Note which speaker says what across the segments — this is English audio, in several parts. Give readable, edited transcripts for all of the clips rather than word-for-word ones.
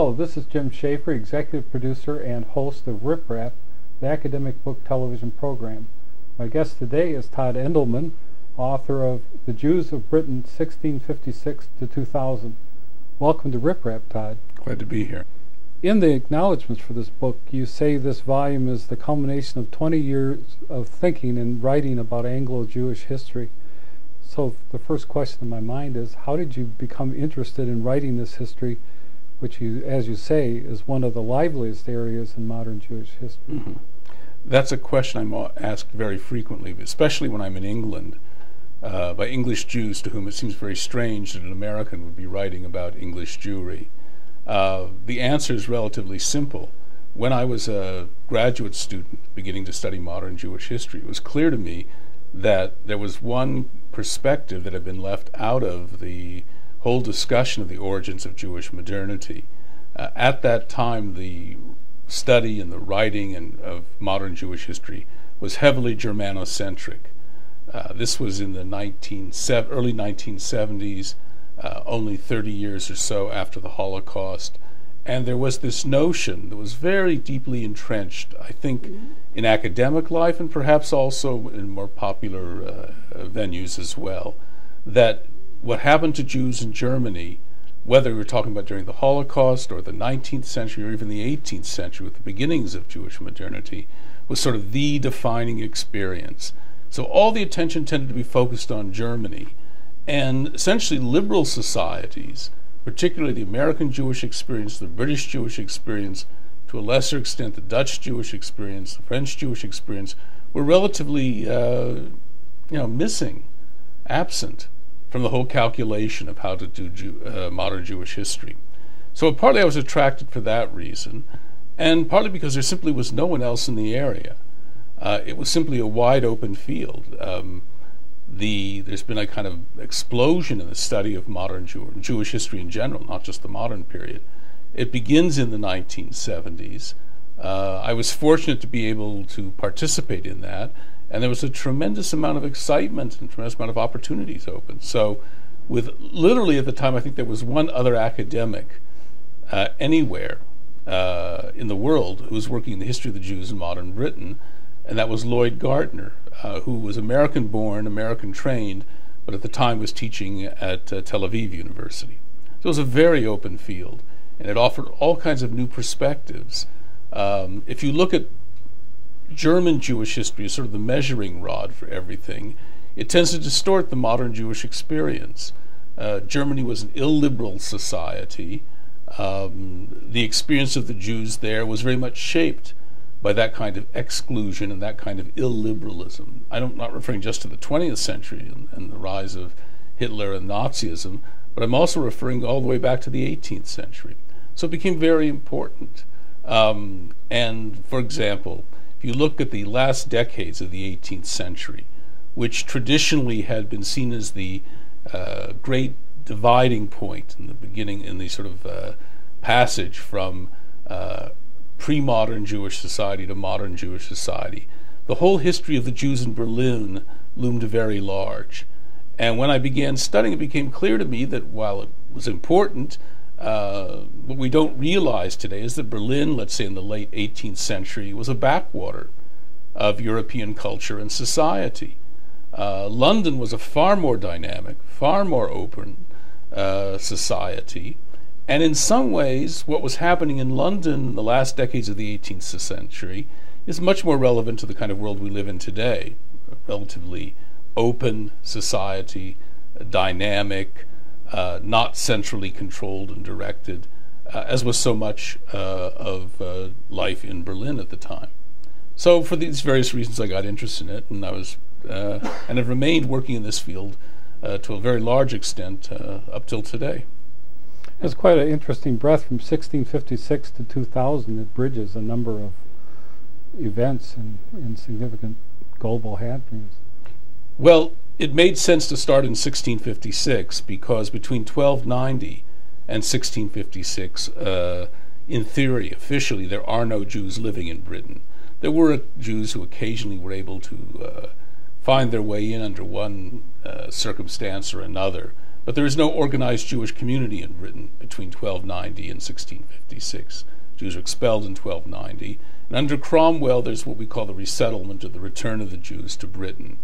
Speaker 1: Hello, this is Jim Schaefer, executive producer and host of Rip Rap, the academic book television program. My guest today is Todd Endelman, author of The Jews of Britain, 1656 to 2000. Welcome to Rip Rap, Todd.
Speaker 2: Glad to be here.
Speaker 1: In the acknowledgments for this book, you say this volume is the culmination of 20 years of thinking and writing about Anglo-Jewish history. So the first question in my mind is, how did you become interested in writing this history, which, you, as you say, is one of the liveliest areas in modern Jewish history?
Speaker 2: Mm-hmm. That's a question I'm asked very frequently, especially when I'm in England, by English Jews to whom it seems very strange that an American would be writing about English Jewry. The answer is relatively simple. When I was a graduate student beginning to study modern Jewish history, it was clear to me that there was one perspective that had been left out of the whole discussion of the origins of Jewish modernity. At that time, the study and the writing of modern Jewish history was heavily Germanocentric. This was in the early 1970s, only 30 years or so after the Holocaust. And there was this notion that was very deeply entrenched, I think, in academic life and perhaps also in more popular venues as well, that what happened to Jews in Germany, whether we're talking about during the Holocaust or the 19th century or even the 18th century with the beginnings of Jewish modernity, was sort of the defining experience. So all the attention tended to be focused on Germany, and essentially liberal societies, particularly the American Jewish experience, the British Jewish experience, to a lesser extent the Dutch Jewish experience, the French Jewish experience, were relatively missing, absent from the whole calculation of how to do modern Jewish history. So partly I was attracted for that reason, and partly because there simply was no one else in the area. It was simply a wide open field. There's been a kind of explosion in the study of modern Jewish history in general, not just the modern period. It begins in the 1970s. I was fortunate to be able to participate in that, and there was a tremendous amount of excitement and a tremendous amount of opportunities open. So with literally at the time, I think there was one other academic anywhere in the world who was working in the history of the Jews in modern Britain, and that was Lloyd Gardner, who was American-born, American-trained, but at the time was teaching at Tel Aviv University. So it was a very open field, and it offered all kinds of new perspectives. If you look at German Jewish history as sort of the measuring rod for everything, it tends to distort the modern Jewish experience. Germany was an illiberal society. The experience of the Jews there was very much shaped by that kind of exclusion and that kind of illiberalism. I'm not referring just to the 20th century and the rise of Hitler and Nazism, but I'm also referring all the way back to the 18th century. So it became very important. And for example, if you look at the last decades of the 18th century, which traditionally had been seen as the great dividing point in the beginning, in the sort of passage from pre-modern Jewish society to modern Jewish society, the whole history of the Jews in Berlin loomed very large. And when I began studying, it became clear to me that while it was important, what we don't realize today is that Berlin, let's say in the late 18th century, was a backwater of European culture and society. London was a far more dynamic, far more open society. And in some ways, what was happening in London in the last decades of the 18th century is much more relevant to the kind of world we live in today. A relatively open society, dynamic, not centrally controlled and directed, as was so much of life in Berlin at the time. So for these various reasons, I got interested in it, and I was and have remained working in this field to a very large extent up till today.
Speaker 1: It's quite an interesting breadth from 1656 to 2000. It bridges a number of events and significant global happenings.
Speaker 2: Well, it made sense to start in 1656 because between 1290 and 1656, in theory, officially, there are no Jews living in Britain. There were Jews who occasionally were able to find their way in under one circumstance or another, But there is no organized Jewish community in Britain between 1290 and 1656. Jews were expelled in 1290. And under Cromwell, there's what we call the resettlement, or the return of the Jews to Britain.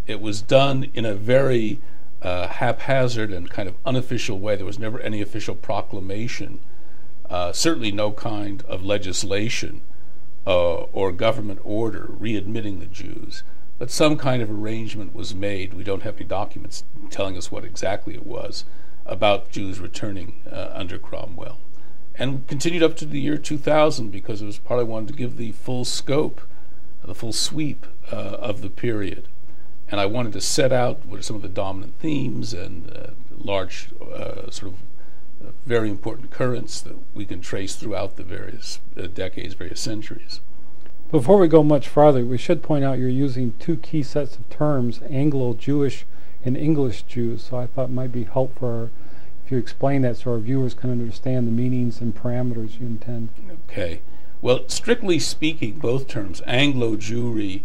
Speaker 2: It was done in a very haphazard and kind of unofficial way. There was never any official proclamation, certainly no kind of legislation or government order readmitting the Jews. But some kind of arrangement was made. We don't have any documents telling us what exactly it was about Jews returning under Cromwell. And continued up to the year 2000 because it was partly wanted to give the full scope, the full sweep of the period. And I wanted to set out what are some of the dominant themes and large sort of very important currents that we can trace throughout the various decades, various centuries.
Speaker 1: Before we go much farther, we should point out you're using two key sets of terms, Anglo-Jewish and English Jews, so I thought it might be helpful if you explain that so our viewers can understand the meanings and parameters you intend.
Speaker 2: Okay. Well, strictly speaking, both terms, Anglo-Jewry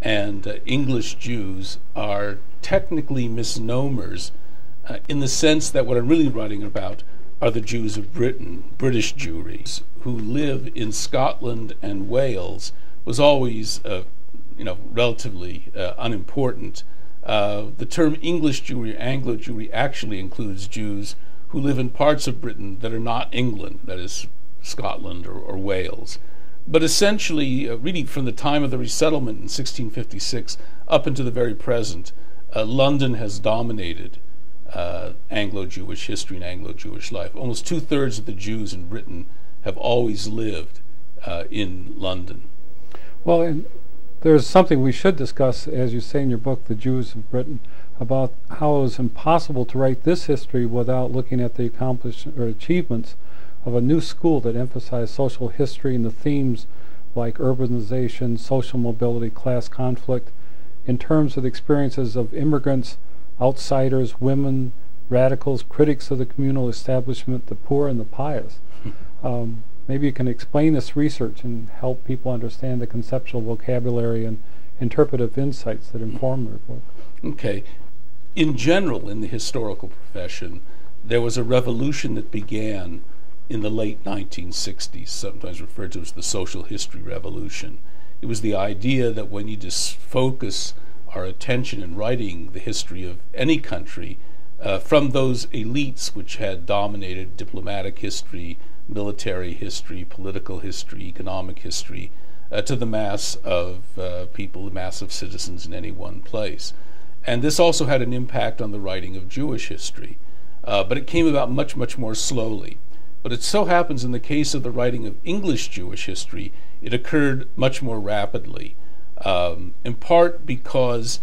Speaker 2: and English Jews, are technically misnomers in the sense that what I'm really writing about are the Jews of Britain, British Jewry, who live in Scotland and Wales, was always relatively unimportant. The term English Jewry, Anglo Jewry, actually includes Jews who live in parts of Britain that are not England, that is Scotland or Wales. But essentially, really from the time of the resettlement in 1656 up into the very present, London has dominated Anglo-Jewish history and Anglo-Jewish life. Almost 2/3 of the Jews in Britain have always lived in London.
Speaker 1: Well, and there's something we should discuss, as you say in your book, The Jews of Britain, about how it was impossible to write this history without looking at the accomplishments or achievements of a new school that emphasized social history and the themes like urbanization, social mobility, class conflict, in terms of the experiences of immigrants, outsiders, women, radicals, critics of the communal establishment, the poor and the pious. Maybe you can explain this research and help people understand the conceptual vocabulary and interpretive insights that inform their book.
Speaker 2: Okay. In general, in the historical profession, there was a revolution that began in the late 1960s, sometimes referred to as the social history revolution. It was the idea that we need to focus our attention in writing the history of any country from those elites which had dominated diplomatic history, military history, political history, economic history, to the mass of people, the mass of citizens in any one place. And this also had an impact on the writing of Jewish history, but it came about much, much more slowly. But it so happens in the case of the writing of English Jewish history, it occurred much more rapidly, in part because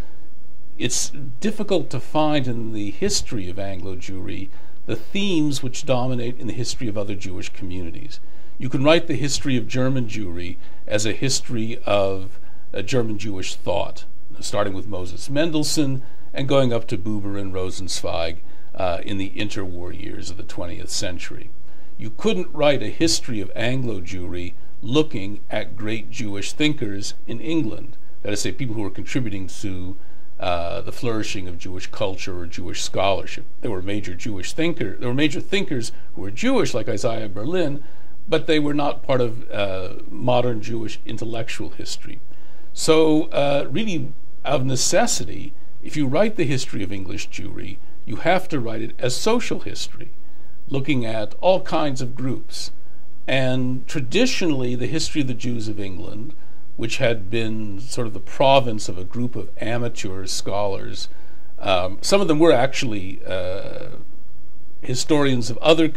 Speaker 2: it's difficult to find in the history of Anglo-Jewry the themes which dominate in the history of other Jewish communities. You can write the history of German Jewry as a history of German Jewish thought, starting with Moses Mendelssohn and going up to Buber and Rosenzweig in the interwar years of the 20th century. You couldn't write a history of Anglo-Jewry looking at great Jewish thinkers in England, that is to say, people who were contributing to the flourishing of Jewish culture or Jewish scholarship. There were major thinkers who were Jewish, like Isaiah Berlin, but they were not part of modern Jewish intellectual history. So really, of necessity, if you write the history of English Jewry, you have to write it as social history, looking at all kinds of groups. And traditionally, the history of the Jews of England, which had been sort of the province of a group of amateur scholars, some of them were actually historians of other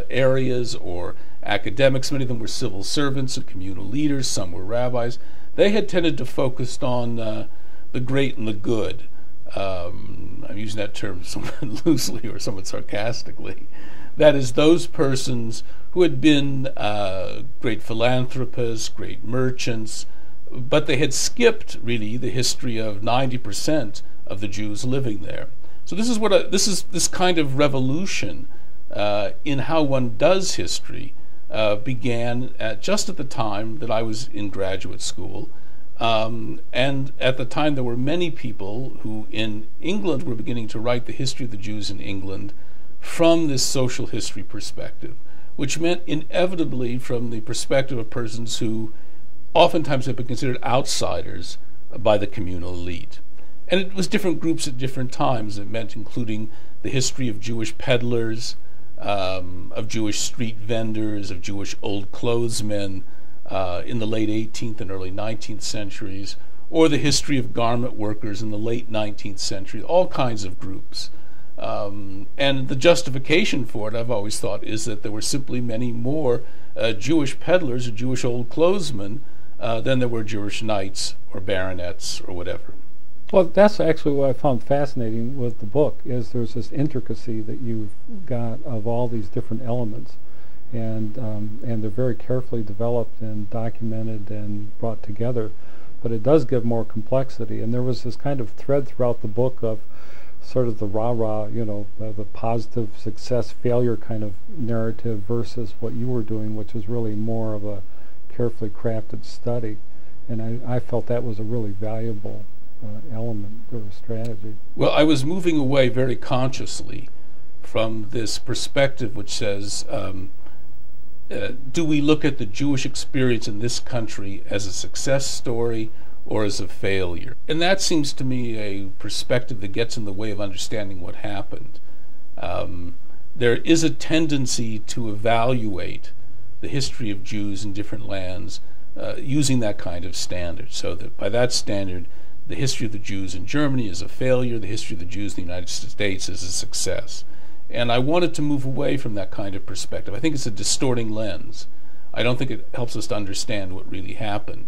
Speaker 2: areas or academics. Many of them were civil servants and communal leaders. Some were rabbis. They had tended to focus on the great and the good. I'm using that term somewhat loosely or somewhat sarcastically. That is, those persons who had been great philanthropists, great merchants, but they had skipped really the history of 90% of the Jews living there. So this is this kind of revolution in how one does history began just at the time that I was in graduate school. And at the time, there were many people who in England were beginning to write the history of the Jews in England from this social history perspective, which meant inevitably from the perspective of persons who oftentimes have been considered outsiders by the communal elite. And it was different groups at different times. It meant including the history of Jewish peddlers, of Jewish street vendors, of Jewish old clothesmen in the late 18th and early 19th centuries, or the history of garment workers in the late 19th century, all kinds of groups. And the justification for it, I've always thought, is that there were simply many more Jewish peddlers or Jewish old clothesmen than there were Jewish knights or baronets or whatever.
Speaker 1: Well, that's actually what I found fascinating with the book, is there's this intricacy that you've got of all these different elements, and they're very carefully developed and documented and brought together, but it does give more complexity. And there was this kind of thread throughout the book of sort of the rah-rah, the positive success failure kind of narrative versus what you were doing, which was really more of a carefully crafted study. And I felt that was a really valuable element or strategy.
Speaker 2: Well, I was moving away very consciously from this perspective which says, do we look at the Jewish experience in this country as a success story or as a failure? And that seems to me a perspective that gets in the way of understanding what happened. There is a tendency to evaluate the history of Jews in different lands using that kind of standard, so that by that standard, the history of the Jews in Germany is a failure, the history of the Jews in the United States is a success. And I wanted to move away from that kind of perspective. I think it's a distorting lens. I don't think it helps us to understand what really happened.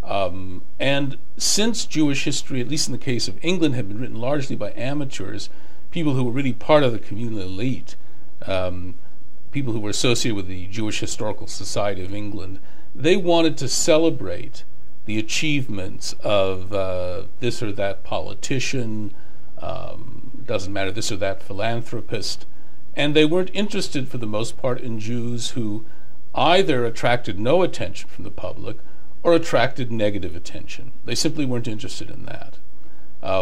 Speaker 2: And since Jewish history, at least in the case of England, had been written largely by amateurs, people who were really part of the communal elite, people who were associated with the Jewish Historical Society of England, they wanted to celebrate the achievements of this or that politician, doesn't matter, this or that philanthropist, and they weren't interested for the most part in Jews who either attracted no attention from the public or attracted negative attention. They simply weren't interested in that.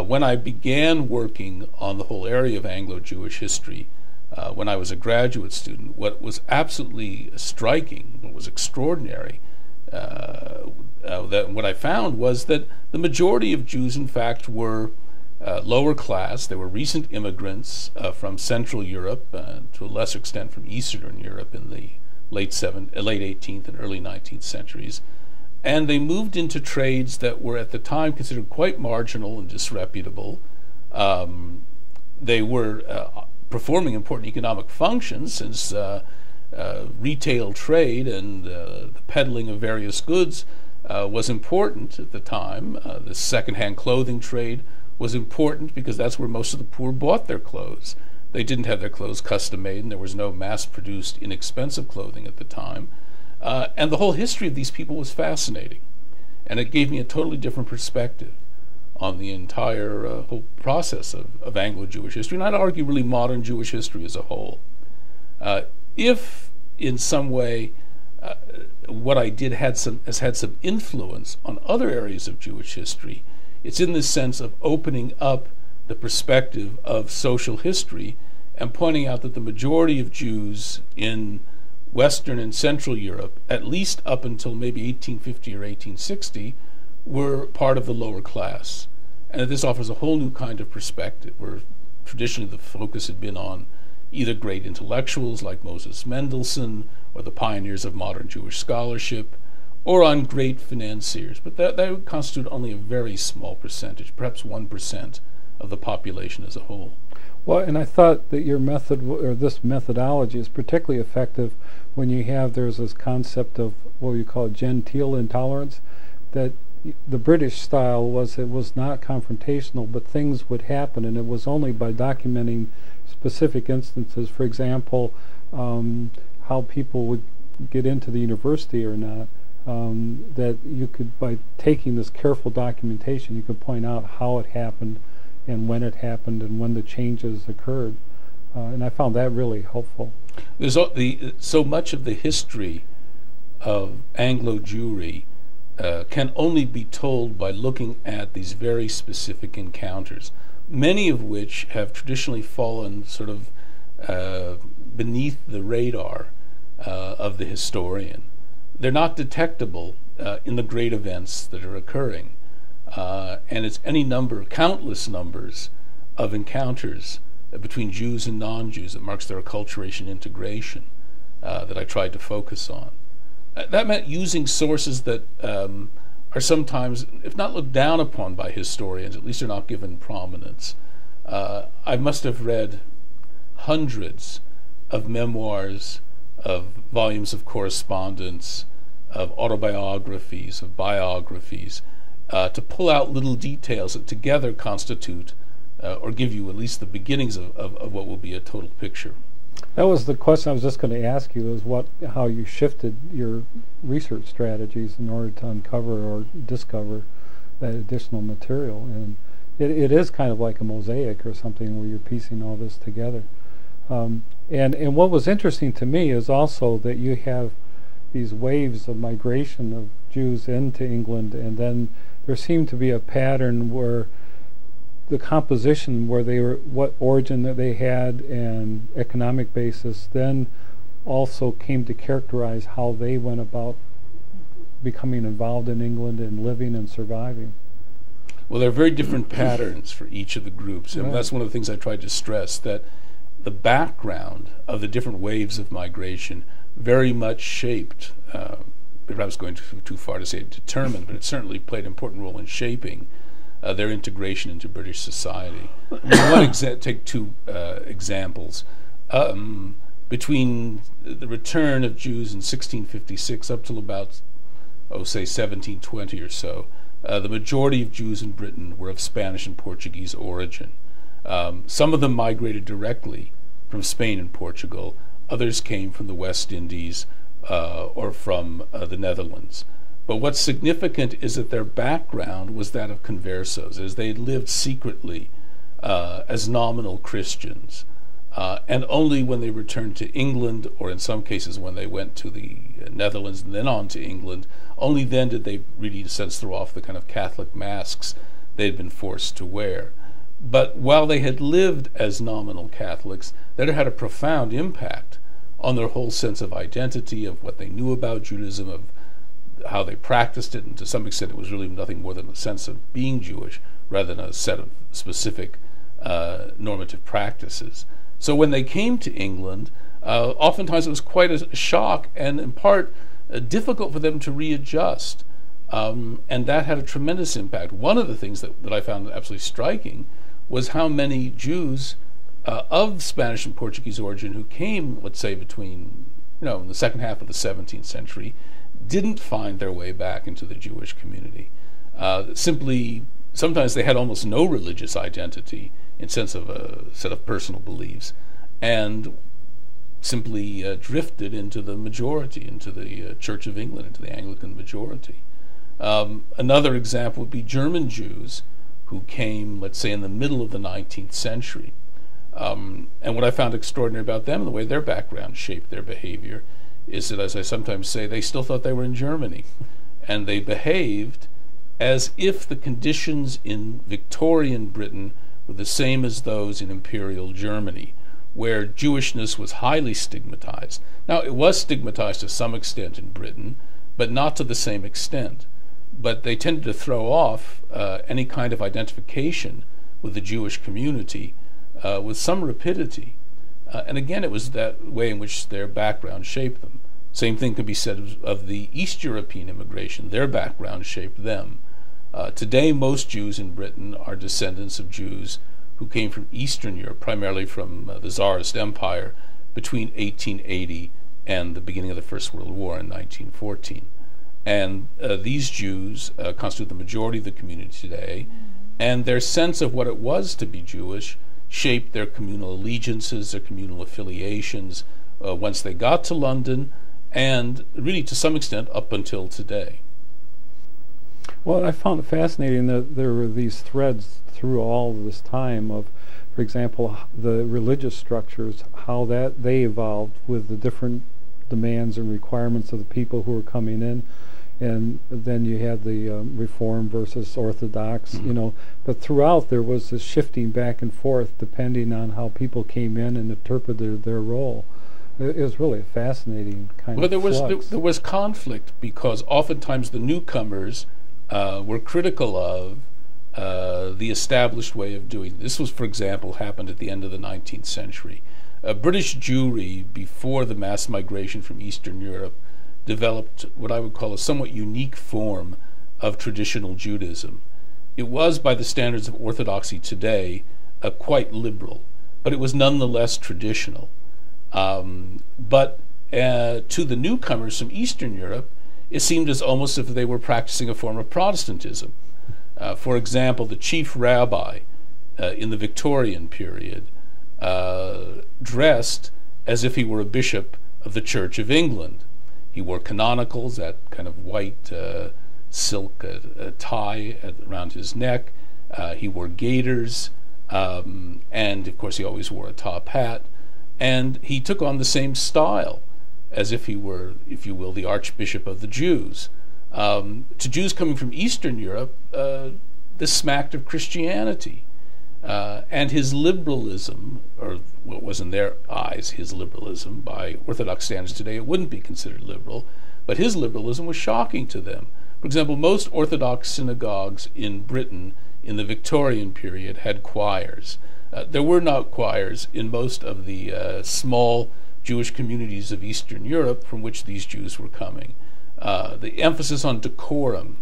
Speaker 2: When I began working on the whole area of Anglo-Jewish history, when I was a graduate student, what was absolutely striking, what was extraordinary, what I found was that the majority of Jews, in fact, were lower class. They were recent immigrants from Central Europe, to a lesser extent from Eastern Europe in the late 18th and early 19th centuries. And they moved into trades that were at the time considered quite marginal and disreputable. They were performing important economic functions, since retail trade and the peddling of various goods was important at the time. The second-hand clothing trade was important because that's where most of the poor bought their clothes. They didn't have their clothes custom-made, and there was no mass-produced, inexpensive clothing at the time. And the whole history of these people was fascinating, and it gave me a totally different perspective on the entire whole process of Anglo-Jewish history, and I'd argue really modern Jewish history as a whole. If in some way what I did has had some influence on other areas of Jewish history, it's in the sense of opening up the perspective of social history and pointing out that the majority of Jews in Western and Central Europe, at least up until maybe 1850 or 1860, were part of the lower class. And this offers a whole new kind of perspective, where traditionally the focus had been on either great intellectuals like Moses Mendelssohn or the pioneers of modern Jewish scholarship, or on great financiers. But that would constitute only a very small percentage, perhaps 1% of the population as a whole.
Speaker 1: Well, and I thought that your method, or this methodology, is particularly effective when there's this concept of what you call genteel intolerance, that the British style was, it was not confrontational, but things would happen, and it was only by documenting specific instances, for example, how people would get into the university or not, that you could, by taking this careful documentation, you could point out how it happened and when it happened and when the changes occurred. And I found that really helpful.
Speaker 2: There's so much of the history of Anglo-Jewry can only be told by looking at these very specific encounters, many of which have traditionally fallen sort of beneath the radar of the historian. They're not detectable in the great events that are occurring. And it's any number, countless numbers of encounters between Jews and non-Jews that marks their acculturation integration that I tried to focus on. That meant using sources that are sometimes, if not looked down upon by historians, at least are not given prominence. I must have read hundreds of memoirs, of volumes of correspondence, of autobiographies, of biographies, to pull out little details that together constitute or give you at least the beginnings of what will be a total picture.
Speaker 1: That was the question I was just going to ask you, is how you shifted your research strategies in order to uncover or discover that additional material. And it is kind of like a mosaic or something where you're piecing all this together. And what was interesting to me is also that you have these waves of migration of Jews into England, and then there seemed to be a pattern where the composition, where they were, what origin that they had and economic basis, then also came to characterize how they went about becoming involved in England and living and surviving.
Speaker 2: Well, there are very different patterns for each of the groups, and that's one of the things I tried to stress, that the background of the different waves of migration very much shaped, perhaps going too far to say determined, but it certainly played an important role in shaping their integration into British society. Take two examples. Between the return of Jews in 1656 up till about, say 1720 or so, the majority of Jews in Britain were of Spanish and Portuguese origin. Some of them migrated directly from Spain and Portugal. Others came from the West Indies or from the Netherlands. But what's significant is that their background was that of conversos, as they lived secretly as nominal Christians. And only when they returned to England, or in some cases when they went to the Netherlands and then on to England, only then did they really, in a sense, throw off the kind of Catholic masks they'd been forced to wear. But while they had lived as nominal Catholics, that had a profound impact on their whole sense of identity, of what they knew about Judaism, of how they practiced it, and to some extent it was really nothing more than a sense of being Jewish rather than a set of specific normative practices. So when they came to England, oftentimes it was quite a shock, and in part difficult for them to readjust. And that had a tremendous impact. One of the things that I found absolutely striking was how many Jews of Spanish and Portuguese origin who came, let's say, between, in the second half of the 17th century, didn't find their way back into the Jewish community. Simply, sometimes they had almost no religious identity in sense of a set of personal beliefs, and simply drifted into the majority, into the Church of England, into the Anglican majority. Another example would be German Jews who came, let's say, in the middle of the 19th century. And what I found extraordinary about them, and the way their background shaped their behavior, is that, as I sometimes say, they still thought they were in Germany. And they behaved as if the conditions in Victorian Britain were the same as those in Imperial Germany, where Jewishness was highly stigmatized. Now, it was stigmatized to some extent in Britain, but not to the same extent. But they tended to throw off any kind of identification with the Jewish community with some rapidity. And again, it was that way in which their background shaped them. Same thing could be said of the East European immigration. Their background shaped them. Today, most Jews in Britain are descendants of Jews who came from Eastern Europe, primarily from the Tsarist Empire, between 1880 and the beginning of the First World War in 1914. And these Jews constitute the majority of the community today, and their sense of what it was to be Jewish shaped their communal allegiances, their communal affiliations, once they got to London, and really to some extent up until today.
Speaker 1: Well, I found it fascinating that there were these threads through all of this time of, for example, the religious structures, how they evolved with the different demands and requirements of the people who were coming in. and then you had the Reform versus Orthodox, you know. But throughout there was this shifting back and forth depending on how people came in and interpreted their role. It was really a fascinating kind of flux.
Speaker 2: There was conflict because oftentimes the newcomers were critical of the established way of doing. This was, for example, happened at the end of the 19th century. British Jewry, before the mass migration from Eastern Europe, developed what I would call a somewhat unique form of traditional Judaism. It was, by the standards of orthodoxy today, quite liberal, but it was nonetheless traditional. But to the newcomers from Eastern Europe, it seemed as almost if they were practicing a form of Protestantism. For example, the chief rabbi in the Victorian period dressed as if he were a bishop of the Church of England. He wore canonicals, that kind of white silk tie around his neck. He wore gaiters, and of course he always wore a top hat. And he took on the same style as if he were, if you will, the Archbishop of the Jews. To Jews coming from Eastern Europe, this smacked of Christianity. And his liberalism, or what was in their eyes his liberalism, by Orthodox standards today it wouldn't be considered liberal, but his liberalism was shocking to them. For example, most Orthodox synagogues in Britain in the Victorian period had choirs. There were not choirs in most of the small Jewish communities of Eastern Europe from which these Jews were coming. The emphasis on decorum,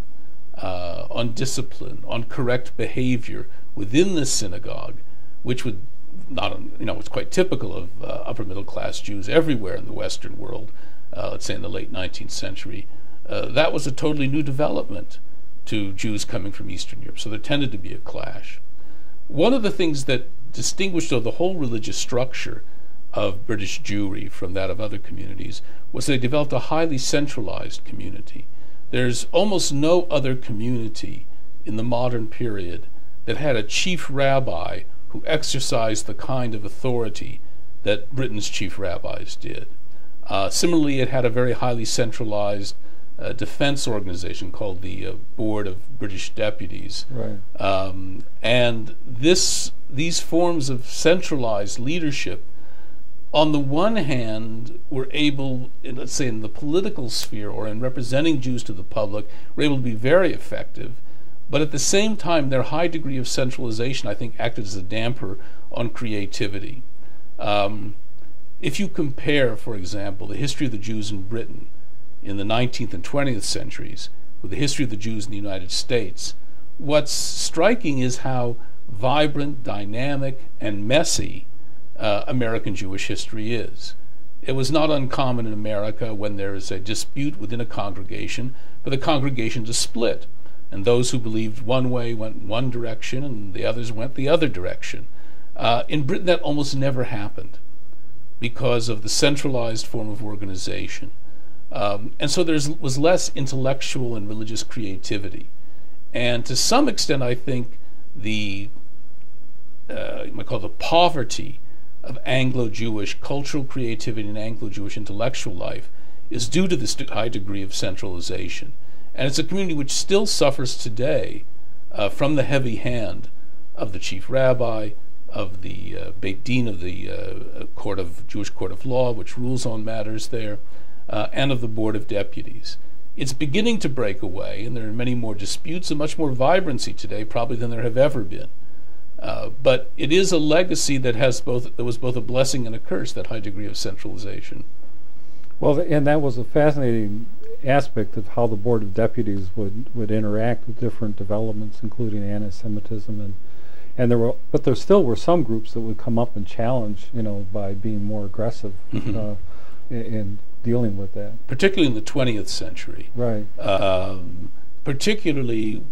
Speaker 2: on discipline, on correct behavior within the synagogue, which would not, it's quite typical of upper middle class Jews everywhere in the Western world, let's say in the late 19th century, that was a totally new development to Jews coming from Eastern Europe. So there tended to be a clash. One of the things that distinguished the whole religious structure of British Jewry from that of other communities was they developed a highly centralized community. There's almost no other community in the modern period that had a chief rabbi who exercised the kind of authority that Britain's chief rabbis did. Similarly, it had a very highly centralized defense organization called the Board of British Deputies.
Speaker 1: Right.
Speaker 2: And these forms of centralized leadership, on the one hand, were able, let's say in the political sphere or in representing Jews to the public, were able to be very effective. But at the same time, their high degree of centralization, I think, acted as a damper on creativity. If you compare, for example, the history of the Jews in Britain in the 19th and 20th centuries with the history of the Jews in the United States, what's striking is how vibrant, dynamic, and messy American Jewish history is. It was not uncommon in America when there is a dispute within a congregation for the congregation to split. And those who believed one way went one direction and the others went the other direction. In Britain that almost never happened because of the centralized form of organization. And so there was less intellectual and religious creativity. And to some extent I think you might call the poverty of Anglo-Jewish cultural creativity and Anglo-Jewish intellectual life is due to this high degree of centralization. And it's a community which still suffers today from the heavy hand of the chief rabbi, of the Beit Din of the Jewish Court of Law, which rules on matters there, and of the Board of Deputies. It's beginning to break away, and there are many more disputes and much more vibrancy today, probably than there have ever been. But it is a legacy that was both a blessing and a curse, that high degree of centralization.
Speaker 1: Well, and that was a fascinating aspect of how the Board of Deputies would interact with different developments, including anti-Semitism, and there still were some groups that would come up and challenge, by being more aggressive in dealing with that. Particularly
Speaker 2: in the 20th century.
Speaker 1: Right.
Speaker 2: Particularly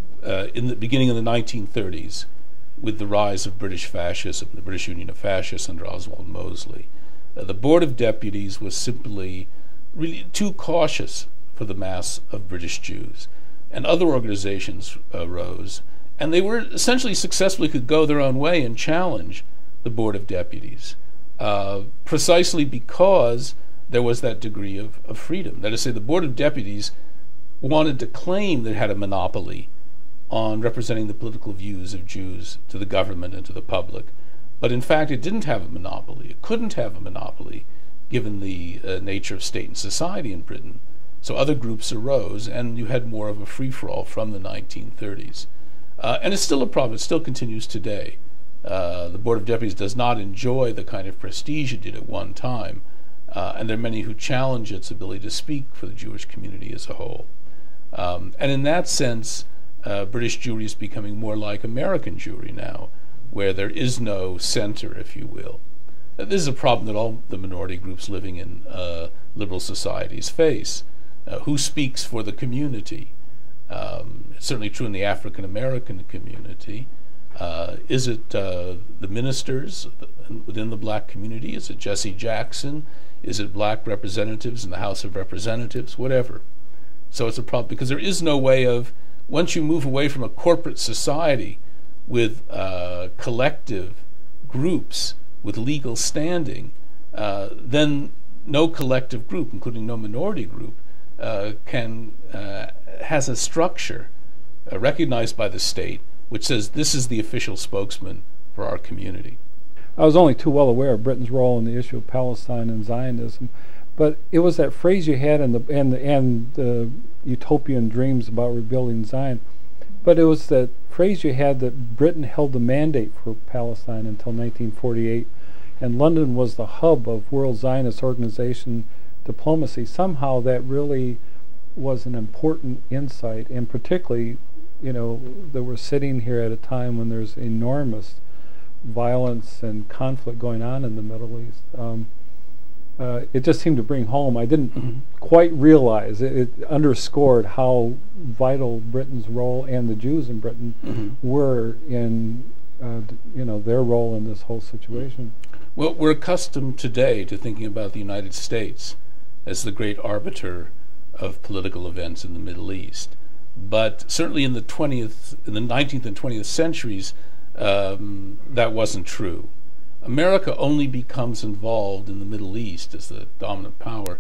Speaker 2: in the beginning of the 1930s, with the rise of British fascism, the British Union of Fascists under Oswald Mosley. The Board of Deputies was simply really too cautious for the mass of British Jews. And other organizations arose, and they were essentially successfully could go their own way and challenge the Board of Deputies, precisely because there was that degree of freedom. That is to say, the Board of Deputies wanted to claim that it had a monopoly on representing the political views of Jews to the government and to the public. But in fact, it didn't have a monopoly. It couldn't have a monopoly, given the nature of state and society in Britain. So other groups arose, and you had more of a free-for-all from the 1930s. And it's still a problem. It still continues today. The Board of Deputies does not enjoy the kind of prestige it did at one time, and there are many who challenge its ability to speak for the Jewish community as a whole. And in that sense, British Jewry is becoming more like American Jewry now, where there is no center, if you will. This is a problem that all the minority groups living in liberal societies face. Who speaks for the community? It's certainly true in the African American community. Is it the ministers within the black community? Is it Jesse Jackson? Is it black representatives in the House of Representatives? Whatever. So it's a problem because there is no way of, once you move away from a corporate society with collective groups with legal standing, then no collective group, including no minority group, has a structure recognized by the state which says this is the official spokesman for our community.
Speaker 1: I was only too well aware of Britain's role in the issue of Palestine and Zionism, but it was that phrase you had in the utopian dreams about rebuilding Zion. But it was that phrase you had that Britain held the mandate for Palestine until 1948, and London was the hub of World Zionist Organization diplomacy. Somehow that really was an important insight, and particularly, you know, that we're sitting here at a time when there's enormous violence and conflict going on in the Middle East. It just seemed to bring home, I didn't quite realize, it underscored how vital Britain's role and the Jews in Britain were in you know, their role in this whole situation.
Speaker 2: Well, we're accustomed today to thinking about the United States as the great arbiter of political events in the Middle East. But certainly in the 19th and 20th centuries, that wasn't true. America only becomes involved in the Middle East as the dominant power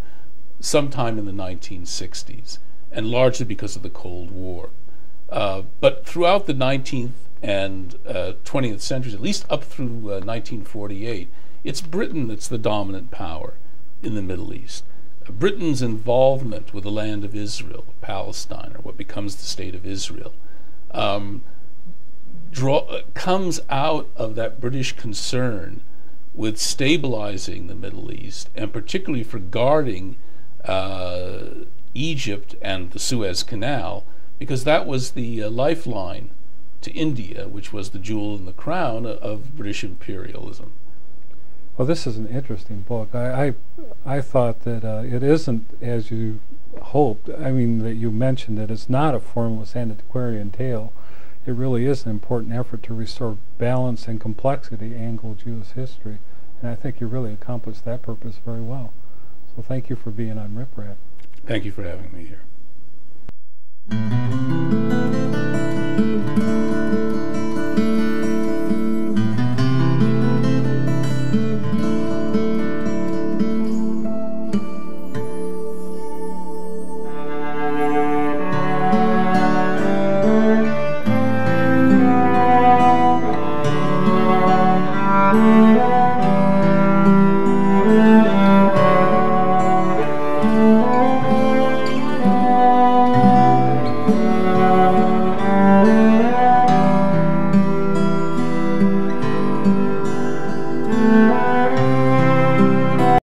Speaker 2: sometime in the 1960s, and largely because of the Cold War. But throughout the 19th and 20th centuries, at least up through 1948, it's Britain that's the dominant power in the Middle East. Britain's involvement with the land of Israel, Palestine, or what becomes the state of Israel, comes out of that British concern with stabilizing the Middle East, and particularly for guarding Egypt and the Suez Canal, because that was the lifeline to India, which was the jewel in the crown of British imperialism.
Speaker 1: Well, this is an interesting book. I thought that it isn't, as you hoped, I mean, that you mentioned that it's not a formless antiquarian tale. It really is an important effort to restore balance and complexity in Anglo-Jewish history. And I think you really accomplished that purpose very well. So thank you for being on Rip Rap.
Speaker 2: Thank you for having me here.